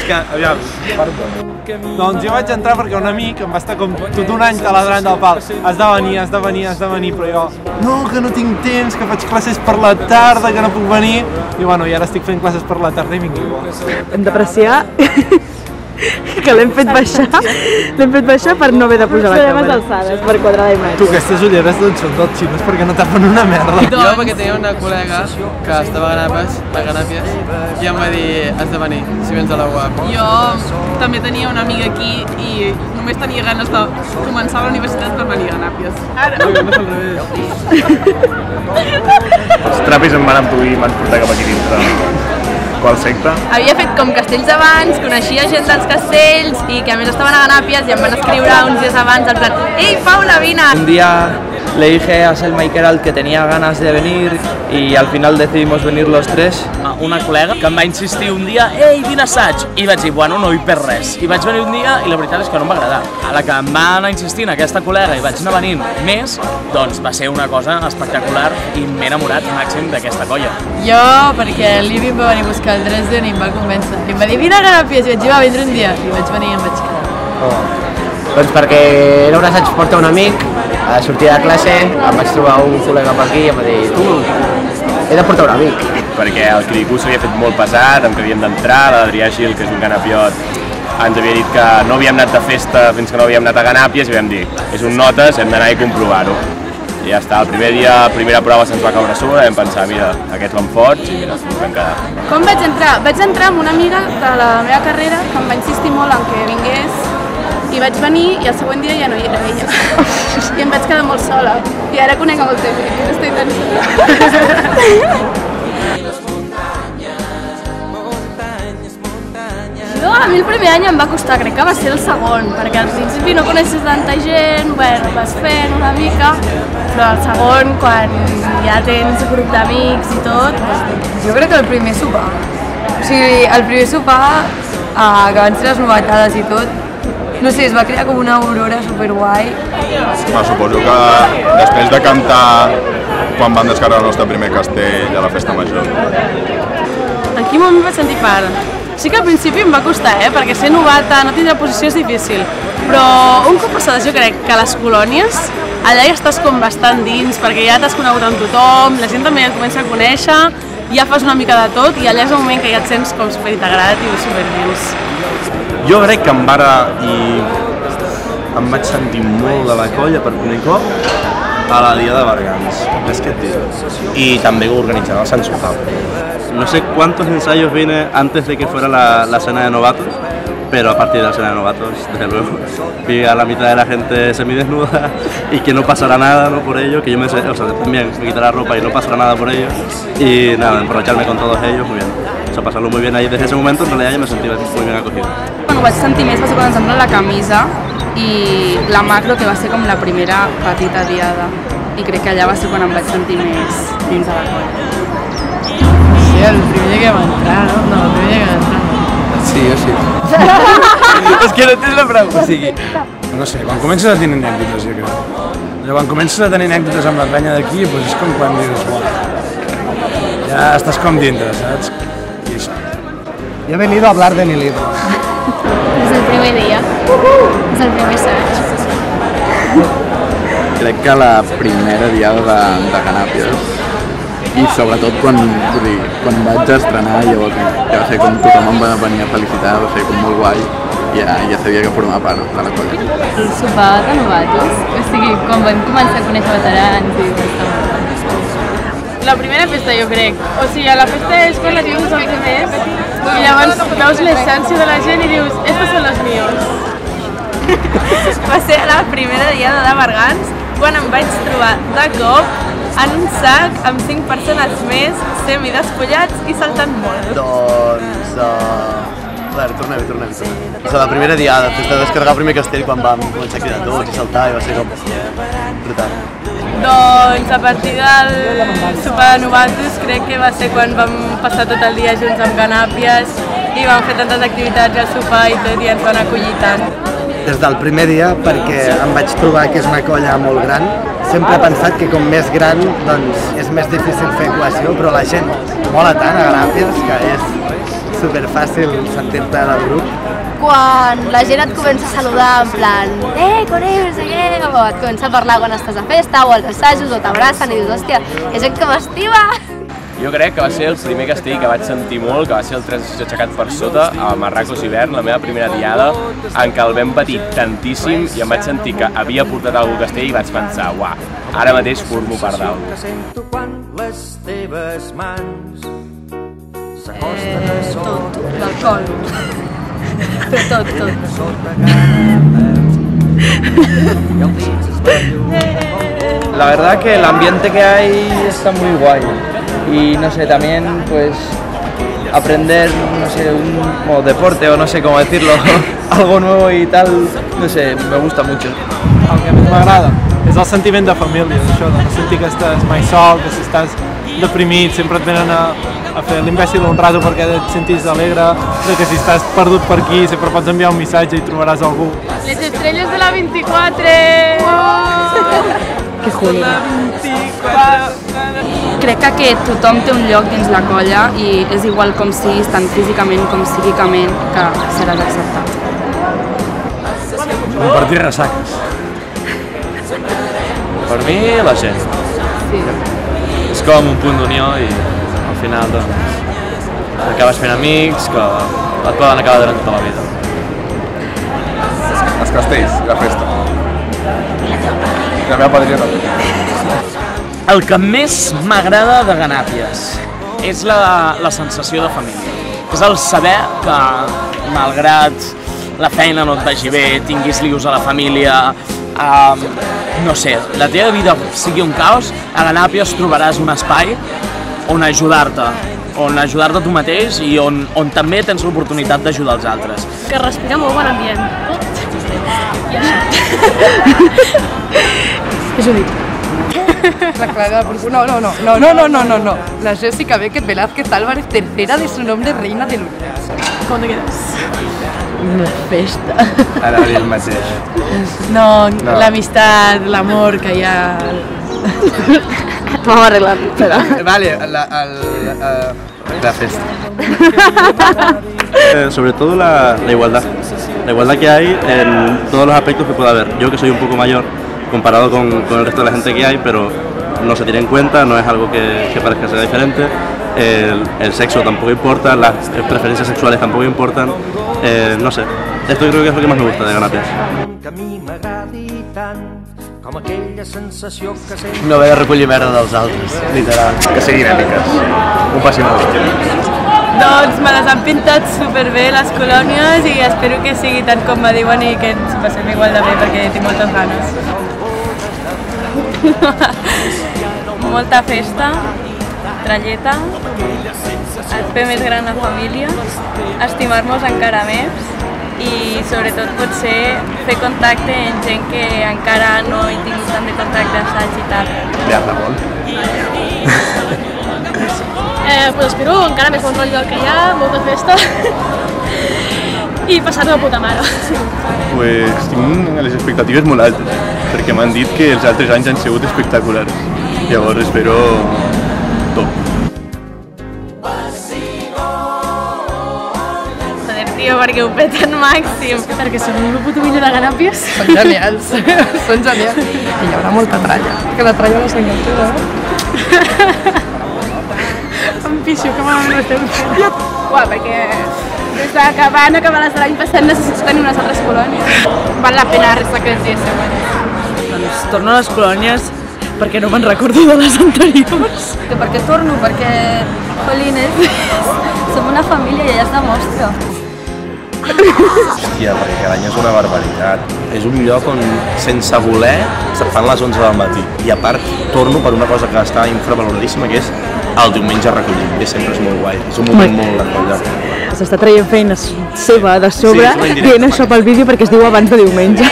que, aviam, perdó. Doncs jo vaig entrar perquè un amic em va estar com tot un any taladrant del pal. Has de venir, però jo... No, que no tinc temps, que faig classes per la tarda, que no puc venir. I bueno, i ara estic fent classes per la tarda i vinc igual. Hem d'apreciar que l'hem fet baixar per no haver de posar la càmera. Alçades per quadrar la imatge. Tu, aquestes ulleres d'on són dels xinos perquè no tapen una merda. Jo perquè tenia una col·lega que estava a Ganàpies i em va dir has de venir, si vens a la UAP. Jo també tenia una amiga aquí i només tenia ganes de començar la universitat per venir a Ganàpies. Ara! Els trapis em van amb tu i m'han portat cap aquí dintre. Qual secta? Havia fet com castells abans, coneixia gent dels castells i que a més estaven a Ganàpies i em van escriure uns dies abans en plan «Ei, Paula, vine!». Un día le dije a Selma y Queralt que tenía ganas de venir y al final decidimos venir los tres. Una col·lega que em va insistir un dia «Ei, vine a assaig!» i vaig dir «Bueno, no hi perds res». I vaig venir un dia i la veritat és que no em va agradar. A la que em va anar insistint aquesta col·lega i vaig anar venint més, doncs va ser una cosa espectacular i m'he enamorat màxim d'aquesta colla. Jo, perquè l'Ivi em va venir a buscar al Dresden i em va convèncer. I em va dir «Vine a Ganàpies!» i vaig dir «Va, vindré un dia». I vaig venir i em vaig quedar. Doncs perquè era un assaig porta un amic, a sortir de classe em vaig trobar un col·lega per aquí i em va dir «Tu, he de portar un amic». Perquè el Quiricú s'havia fet molt pesat, que havíem d'entrar, l'Adrià Gil, que és un ganapiot, ens havia dit que no havíem anat de festa fins que no havíem anat a Ganàpies i vam dir, és un notes, hem d'anar i comprovar-ho. I ja està, el primer dia, primera prova se'ns va caure a sobre, vam pensar, mira, aquests van forts i mira, ens vam quedar. Com vaig entrar? Vaig entrar amb una amiga de la meva carrera que em va insistir molt en que vingués i vaig venir i el següent dia ja no hi era ella. I em vaig quedar molt sola. I ara conec a molta gent i estic tan sola. A mi el primer any em va costar, crec que va ser el segon, perquè al principi no coneixes tanta gent, bueno, vas fent una mica, però el segon, quan ja tens grup d'amics i tot... Jo crec que el primer sopar. O sigui, el primer sopar, que van ser les novetades i tot, no sé, es va crear com una aurora superguai. Suposo que després de cantar quan vam descarregar el nostre primer castell a la festa major. En quin moment vaig sentir part? Sí que al principi em va costar, perquè ser novata, no tindre posició és difícil, però un cop passades jo crec que a les colònies, allà ja estàs com bastant dins, perquè ja t'has conegut amb tothom, la gent també ja et comença a conèixer, ja fas una mica de tot i allà és un moment que ja et sents com superintegrat i superdins. Jo crec que em vaig sentir molt de la colla per primer cop a la Dia de Bergams, és que et dic. Y también organizaba el Sansujao. No sé cuántos ensayos vine antes de que fuera la cena de novatos, pero a partir de la cena de novatos, desde luego, vi a la mitad de la gente semidesnuda y que no pasará nada, ¿no? Por ello, que yo también me quitaré la ropa y no pasará nada por ello, y nada, emborracharme con todos ellos, muy bien. O sea, pasarlo muy bien ahí desde ese momento, en realidad ya me sentí muy bien acogido. Quan ho vaig sentir més va ser quan ens vam la camisa i la macro, que va ser com la primera petita diada, i crec que allà va ser quan em vaig sentir més dins de la colla. Sí, el primer dia que vam entrar, no? No, el primer dia que vam entrar. Sí, jo sí. És que no tens la pregunta. O sigui, no sé, quan comences a tenir anècdotes, jo crec. Quan comences a tenir anècdotes amb la penya d'aquí, doncs és com quan dius, ja estàs com dintre, saps? I això. Yo he venido a hablar de mi libro. És el primer dia. És el primer assaig. Crec que la primera diada de Ganàpies, i sobretot quan vaig estrenar, llavors ja va ser com tothom em va venir a felicitar, va ser com molt guai, i ja sabia que formava part de la colla. El sopar de novatos, o sigui, quan vam començar a conèixer veterans i la primera festa, jo crec. O sigui, a la festa és quan la dius els més i llavors veus l'essència de la gent i dius, estos son los míos. Va ser la primera diada de Bergams quan em vaig trobar de cop en un sac amb 5 persones més, semidespullats i saltant molt. Doncs... A veure, tornem. La primera diada, després de descarregar el primer castell, quan vam començar a cridar tots i saltar, i va ser com... brutal. Doncs a partir del sopar de novatos crec que va ser quan vam passar tot el dia junts amb Ganàpies i vam fer tantes activitats al sopar i tot i ens van acollir tant. Des del primer dia, perquè em vaig trobar que és una colla molt gran, sempre he pensat que com més gran doncs és més difícil fer cohesió, però la gent mola tant a Ganàpies que és superfàcil sentir-te del grup. Quan la gent et comença a saludar en plan Coreu, no sé què, o et comença a parlar quan estàs a festa o als assajos o t'abracen i dius, hòstia, hi ha gent que m'estima. Jo crec que va ser el primer castell que vaig sentir molt, que va ser el 3 aixecat per sota, a Marracos Hivern, la meva primera diada, en què el vam patir tantíssim i em vaig sentir que havia portat algú al castell i vaig pensar, uah, ara mateix formo part d'algú. Tot, l'alcohol. Pero todo. La verdad que el ambiente que hay está muy guay y no sé, también pues aprender, no sé, un deporte o no sé cómo decirlo, algo nuevo y tal, no sé, me gusta mucho. El que més m'agrada és el sentiment de família, això, de no sentir que estàs mai sol, que si estàs deprimit sempre et venen a fer l'imbècil un rato perquè et sentis alegre, que si estàs perdut per aquí sempre pots enviar un missatge i trobaràs algú. Les estrelles de la 24! Que juega. Crec que tothom té un lloc dins la colla i és igual com siguis, tant físicament com psíquicament, que seràs acceptat. Compartir ressaques. Per mi, la gent. Sí. És com un punt d'unió i al final doncs, acabes fent amics que et poden acabar durant tota la vida. Els castells, la festa. La meva padrina també. El que més m'agrada de Ganàpies és la sensació de família. És el saber que, malgrat la feina no et vagi bé, tinguis lius a la família, no sé, la teva vida sigui un caos, a Ganàpies trobaràs un espai on ajudar-te tu mateix i on també tens l'oportunitat d'ajudar els altres. Que respira molt bon ambient. I això. És únic. La Clara, no. La Jessica Beckett Velázquez Álvarez, tercera de su nombre, reina del universo. Com te quedes? Una festa. Ara el mateix. No, l'amistat, l'amor que hi ha... Vamos a arreglarlo. Vale, la festa. Sobre todo la igualdad. La igualdad que hay en todos los aspectos que pueda haber. Yo que soy un poco mayor, comparado con el resto de la gente que hay, pero no se tiene en cuenta, no es algo que parezca ser diferente. El sexo tampoco importa, las preferencias sexuales tampoco importan. No sé, esto creo que es lo que más me gusta de Ganàpies. No haver de recollir merda dels altres, literal. Que siguin èpiques. Un passi molt. Doncs me les han pintat superbé les colònies i espero que sigui tant com me diuen i que ens passem igual de bé perquè tinc moltes ganes. Molta festa, tralleta, fer més gran la família, estimar-nos encara més i sobretot potser fer contacte amb gent que encara no he tingut tant de contacte assaig i tal. Llarga molt. Pues espero encara més bon rotllo del que hi ha, molta festa i passar-ho de puta mare. Pues tinc les expectatives molt altes, perquè m'han dit que els altres anys han sigut espectaculars. Llavors espero top. Joder, tio, perquè ho peten màxim. Perquè són un puto millor de Ganàpies. Són genials, són genials. I hi haurà molta tralla, que la tralla no s'enganxa, no? Em pixo, que malament ho estem fent. Uau, perquè des que van acabar les de l'any passat necessito tenir unes altres colònies. Val la pena restar aquests dies següents. Doncs torno a les colònies perquè no me'n recordo de les anteriors. Per què torno? Perquè, jolines, som una família i allà es demostra. Hòstia, perquè cada any és una barbaritat. És un lloc on, sense voler, se't fan les 11 del matí. I a part, torno per una cosa que està infravaloradíssima, que és el diumenge recollit, que sempre és molt guai. És un moment molt recollit. S'està traient feina seva de sobre, dient això pel vídeo perquè es diu abans de diumenge.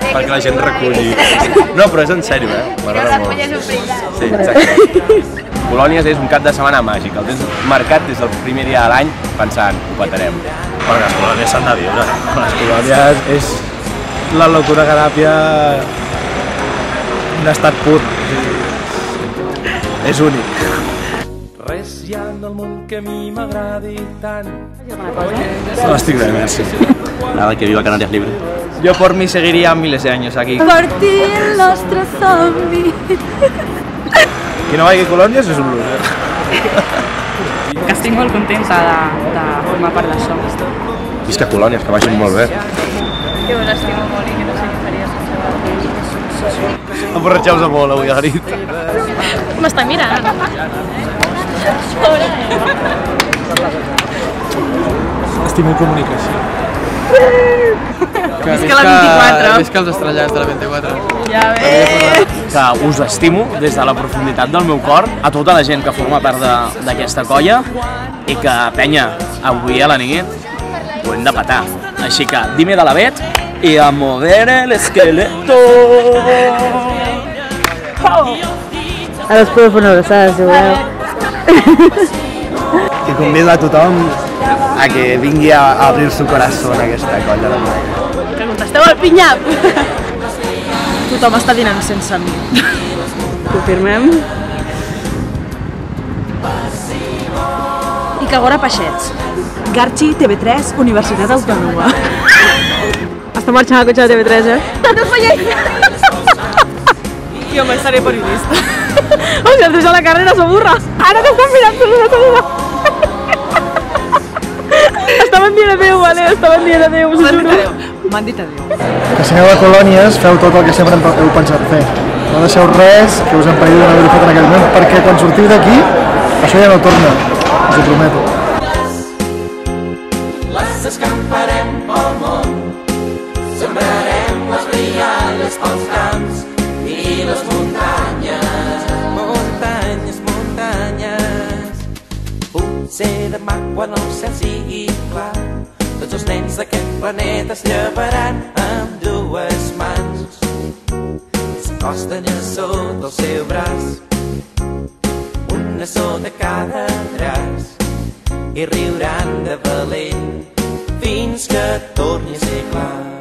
Perquè la gent reculli. No, però és en sèrio, m'agrada molt. Sí, exacte. Colònies és un cap de setmana màgic, el tens marcat des del primer dia de l'any pensant, ho petarem. Perquè les colònies s'han de viure. Les colònies és la locura Ganàpia un estat pur. És únic. res hi ha en el món que a mi m'agradi tant. No, estic bé, merci. Nada, que viva Canarias libre. Yo por mí seguiría miles de años aquí. Per ti el nostre somni. Qui no vagi a colònies és un loser. Que estic molt contenta de formar part d'això. Visca colònies, que vagin molt bé. Que us estimo molt i que no sé què faria sense vosaltres. Emborratxeu-vos molt avui a la nit. M'està mirant. Estimo comunicació. Visca la 24. Visca els estrellats de la 24. Ja ves. Que us estimo des de la profunditat del meu cor a tota la gent que forma part d'aquesta colla i que, penya, avui a la nit ho hem de petar. Així que, dime de la Bet i a mover el esqueleto. Ara us podeu fer una abraçada, si voleu. I convido a tothom a que vingui a abrir su corazón a aquesta colla. Que contesteu al pinyap. Tothom està dinant sense mi. Confirmem. I que agora peixets. Garchi, TV3, Universitat Autònoma. Està marxant el cotxe de TV3, eh? No falleix. Jo me seré periodista. O sigui, el a la carrera s'ho burra. Ara t'estan mirant per una saluda. Estaven dient adéu, vale? Estaven dient adéu, us ho juro. M'han dit adéu. Que si aneu a colònies, feu tot el que sempre heu pensat fer. No deixeu res que us impedi d'haver-ho fet en aquell moment, perquè quan sortiu d'aquí, això ja no torna, us ho prometo. Les escamparem pel món, sembrarem les rialles pels camps i les muntanyes. Muntanyes, muntanyes. Potser demà quan el cel sigui clar, tots els nens d'aquest planeta es llevaran amb dues mans. S'acosten a sota el seu braç, una sota cada traç, i riuran de valent fins que torni a ser clar.